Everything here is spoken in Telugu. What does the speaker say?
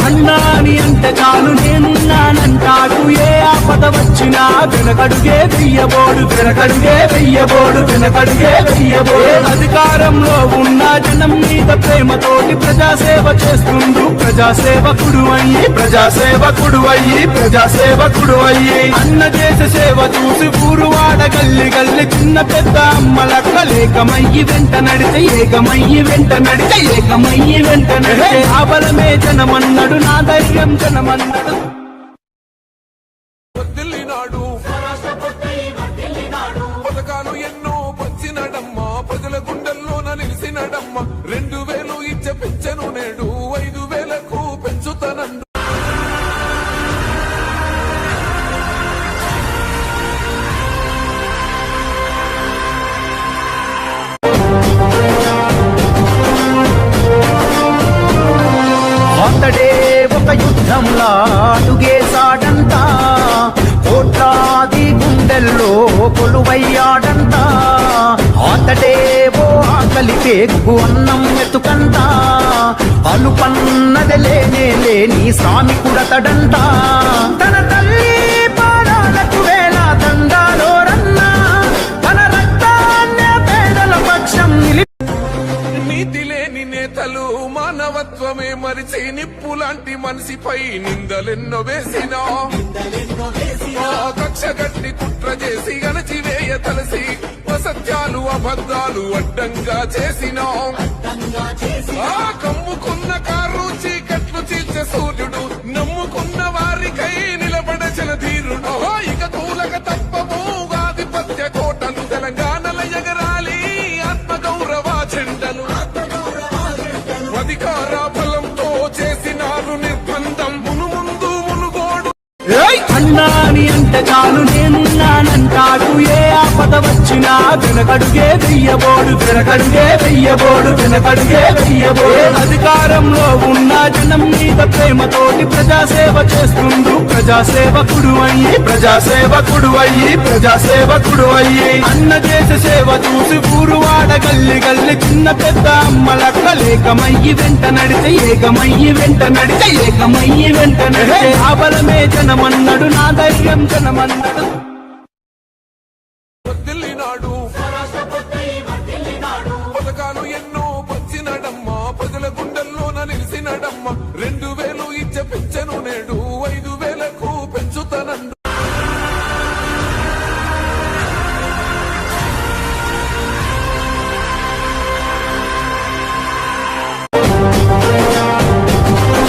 అన్నాని అంటే చాలు నేనున్నానంటాడు, ఏ ఆపద వచ్చినా వెనకడుగే వెయ్యబోడు, వెనకడుగే వెయ్యబోడు, వెనకడుగే వెయ్యబోడు. అధికారంలో ఉన్న జనం మీద ప్రేమతోటి ప్రజాసేవ చేస్తుండు, ప్రజాసేవకుడు అయ్యి, ప్రజాసేవకుడు అయ్యి, ప్రజాసేవకుడు అయ్యి. అన్న చేసే సేవ చూసి ఊరు వాడ గల్లి గల్లి చిన్న పెద్ద అమ్మలక్క లేకమయ్యి వెంట నడితే, ఏకమయ్యి వెంట నడితే, ఏకమయ్యి వెంట నడితే. ఆ బలమే జనమన్నడు, నా ధైర్యం జనమన్నడు. పథకాలు ఎన్నో పంచినడమ్మా, ప్రజల గుండెల్లోన నిలిసినడమ్మా. 2000 ఇచ్చే పెంచను నేడు 5000కు పెంచుతానండు. అతడే ఒక యుద్ధంలా అడుగేశాడంట, కోట్లాది గుండెల్లో కొలువయ్యాడంట. అతడే ఓ ఆకలి పేగు అన్నం ఎతుకంట, అలుపన్నది లేనే లేని శ్రామికుడతడంట. తన తల్లి పాదాలకు వేల దండాలో రన్నా, తన రక్తాన్నే పేదల పక్షం నీతి లేని నేతలు మానవత్వమే మరిచి నిప్పు లాంటి మనిషిపై నిందలెన్నో వేసినా, కక్ష గట్టి కుట్ర చేసి అణచివేయ తలసి అసత్యాలు అబద్ధాలు అడ్డంగా చేసినా. కమ్ముకున్న కారు చీకట్లు చీల్చే సూర్యుడు, నమ్ముకున్న వారికై నిలబడచిన ధీరుడు. ఇక తూలక తప్పము ఆధిపత్య కోటలు, తెలంగాణల ఎగరాలి ఆత్మగౌరవ జెండలు. అధికార బలంతో చేసినారు నిర్బంధం, మునుముందు మునుగోడు. అన్నాని అంటే చాలు నేనున్నానంటాడు, ఏ ఆపద వచ్చినా వెనకడుగే వెయ్యబోడు, వెనకడుగే వెయ్యబోడు, వెనకడుగే వెయ్యబోడు. అధికారంలో ఉన్న జనం మీద ప్రేమతోటి ప్రజాసేవ చేస్తుండు, ప్రజాసేవకుడు అయ్యి, ప్రజాసేవకుడు అయ్యి, ప్రజాసేవకుడు అయ్యి. అన్న చేసే సేవ చూసి ఊరు వాడ గల్లి గల్లి చిన్న పెద్ద అమ్మలక్క లేకమయ్యి వెంట నడితే, ఏకమయ్యి వెంట నడితే, ఏకమయ్యి వెంట నడితే. ఆ బలమే జనమన్నడు, నా ధైర్యం జనమన్నడు. పథకాలు ఎన్నో పంచినడమ్మా, ప్రజల గుండెల్లోన నిలిసినడమ్మా.